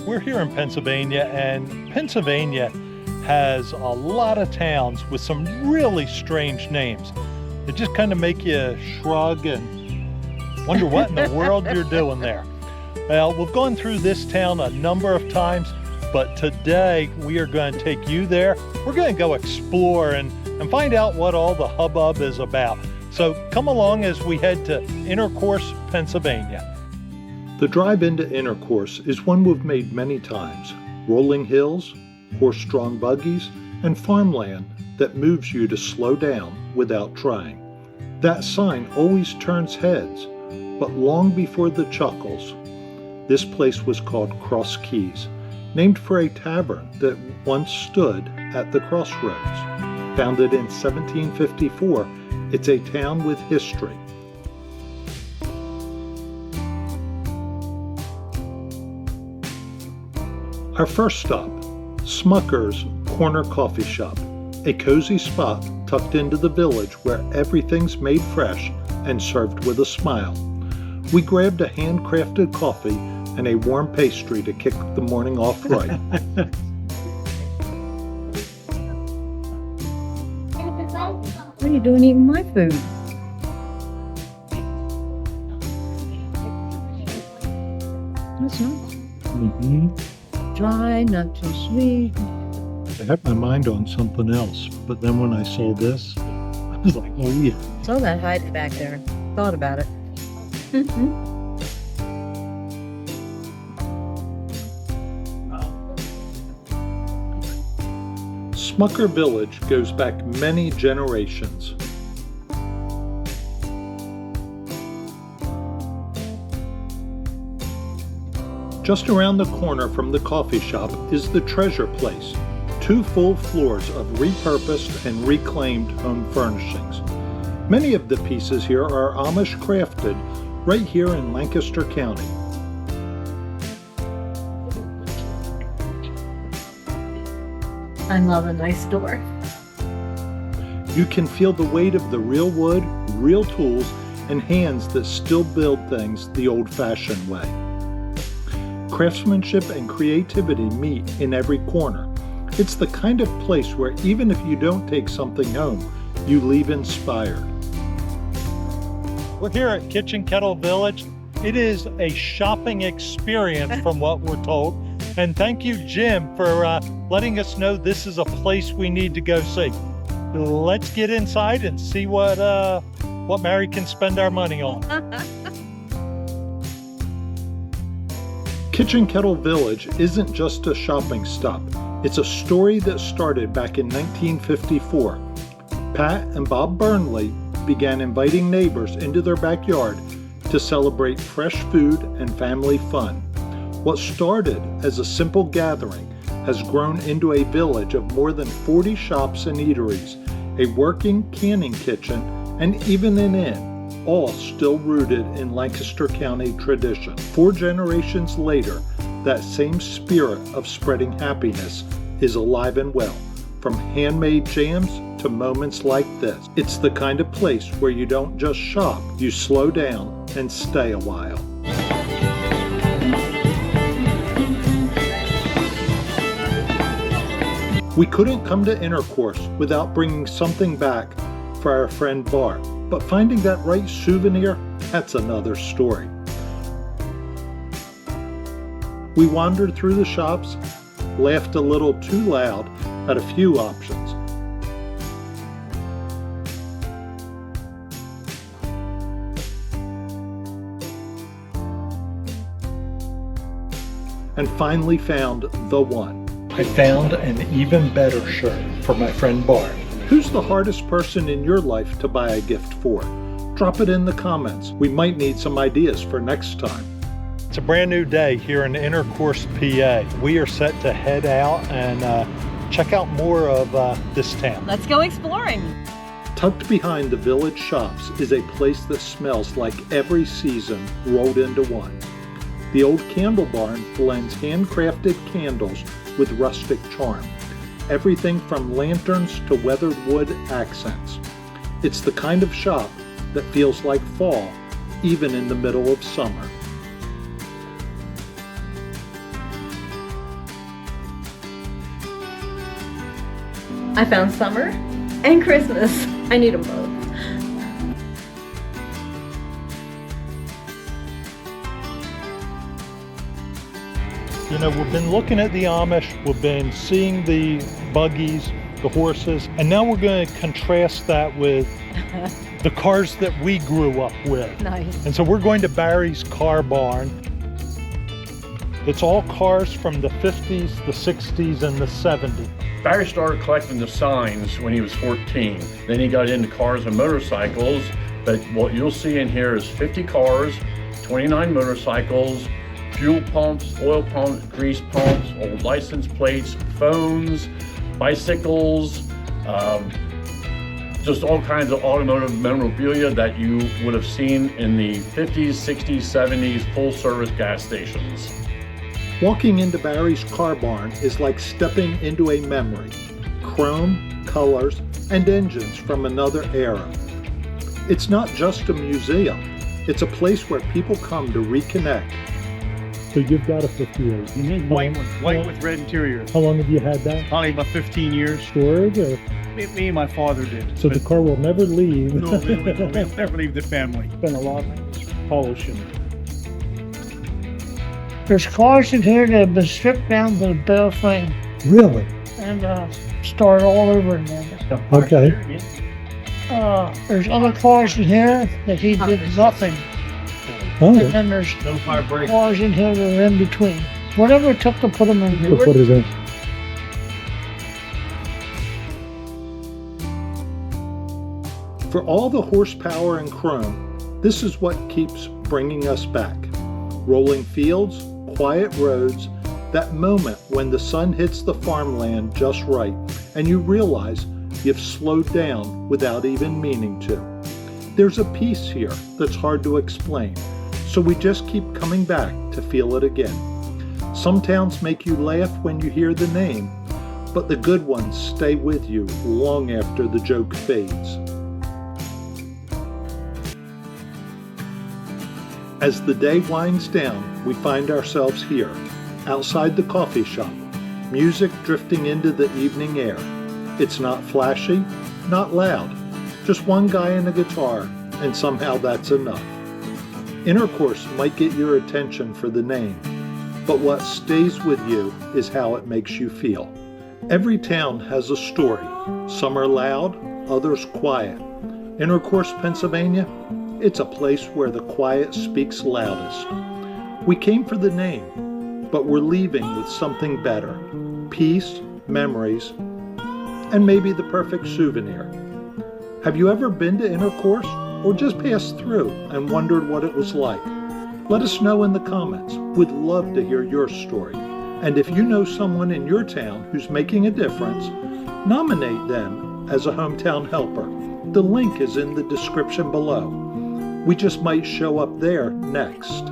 We're here in Pennsylvania, and Pennsylvania has a lot of towns with some really strange names. They just kind of make you shrug and wonder what in the world you're doing there. Well, we've gone through this town a number of times, but today we are going to take you there. We're going to go explore and find out what all the hubbub is about. So come along as we head to Intercourse, Pennsylvania. The drive into Intercourse is one we've made many times. Rolling hills, horse-drawn buggies, and farmland that moves you to slow down without trying. That sign always turns heads, but long before the chuckles, this place was called Cross Keys, named for a tavern that once stood at the crossroads. Founded in 1754, it's a town with history. Our first stop, Smucker's Corner Coffee Shop, a cozy spot tucked into the village where everything's made fresh and served with a smile. We grabbed a handcrafted coffee and a warm pastry to kick the morning off right. What are you doing eating my food? That's nice. Dry, not too sweet. I had my mind on something else, but then when I saw this, I was like, oh yeah. Saw that hiding back there. Thought about it. Smucker Village goes back many generations. Just around the corner from the coffee shop is the Treasure Place, 2 full floors of repurposed and reclaimed home furnishings. Many of the pieces here are Amish-crafted right here in Lancaster County. I love a nice door. You can feel the weight of the real wood, real tools, and hands that still build things the old-fashioned way. Craftsmanship and creativity meet in every corner. It's the kind of place where even if you don't take something home, you leave inspired. We're here at Kettle Village. It is a shopping experience from what we're told. And thank you, Jim, for letting us know this is a place we need to go see. Let's get inside and see what Mary can spend our money on. Kettle Village isn't just a shopping stop. It's a story that started back in 1954. Pat and Bob Burnley began inviting neighbors into their backyard to celebrate fresh food and family fun. What started as a simple gathering has grown into a village of more than 40 shops and eateries, a working canning kitchen, and even an inn, all still rooted in Lancaster County tradition. 4 generations later, that same spirit of spreading happiness is alive and well, from handmade jams to moments like this. It's the kind of place where you don't just shop, you slow down and stay a while. We couldn't come to Intercourse without bringing something back for our friend Bart, but finding that right souvenir, that's another story. We wandered through the shops, laughed a little too loud at a few options. And finally found the one. I found an even better shirt for my friend Bart. Who's the hardest person in your life to buy a gift for? Drop it in the comments. We might need some ideas for next time. It's a brand new day here in Intercourse, PA. We are set to head out and check out more of this town. Let's go exploring. Tucked behind the village shops is a place that smells like every season rolled into one. The old candle barn blends handcrafted candles with rustic charm. Everything from lanterns to weathered wood accents. It's the kind of shop that feels like fall, even in the middle of summer. I found summer and Christmas. I need them both. You know, we've been looking at the Amish, we've been seeing the buggies, the horses, and now we're going to contrast that with the cars that we grew up with. Nice. And so we're going to Barry's car barn. It's all cars from the 50s, the 60s, and the 70s. Barry started collecting the signs when he was 14. Then he got into cars and motorcycles, but what you'll see in here is 50 cars, 29 motorcycles, fuel pumps, oil pumps, grease pumps, old license plates, phones, bicycles, just all kinds of automotive memorabilia that you would have seen in the 50s, 60s, 70s full-service gas stations. Walking into Barry's car barn is like stepping into a memory. Chrome, colors, and engines from another era. It's not just a museum, it's a place where people come to reconnect. So you've got a 58. White with red interior. How long have you had that? Probably about 15 years. Storage or? Me and my father did. So the car will never leave. No, we'll never leave the family. Been a lot of polishing. There's cars in here that have been stripped down to the bare frame Really? and started all over again. Okay. There's other cars in here that he did nothing. Oh, And then there's No fire break. cars in here that are in between. Whatever it took to put them in here. what is it? For all the horsepower and chrome, this is what keeps bringing us back. Rolling fields, quiet roads, that moment when the sun hits the farmland just right and you realize you've slowed down without even meaning to. There's a peace here that's hard to explain, so we just keep coming back to feel it again. Some towns make you laugh when you hear the name, but the good ones stay with you long after the joke fades. As the day winds down, we find ourselves here, outside the coffee shop, music drifting into the evening air. It's not flashy, not loud, just one guy and a guitar, and somehow that's enough. Intercourse might get your attention for the name, but what stays with you is how it makes you feel. Every town has a story. Some are loud, others quiet. Intercourse, Pennsylvania, it's a place where the quiet speaks loudest. We came for the name, but we're leaving with something better. Peace, memories, and maybe the perfect souvenir. Have you ever been to Intercourse or just passed through and wondered what it was like? Let us know in the comments. We'd love to hear your story. And if you know someone in your town who's making a difference, nominate them as a hometown helper. The link is in the description below. We just might show up there next.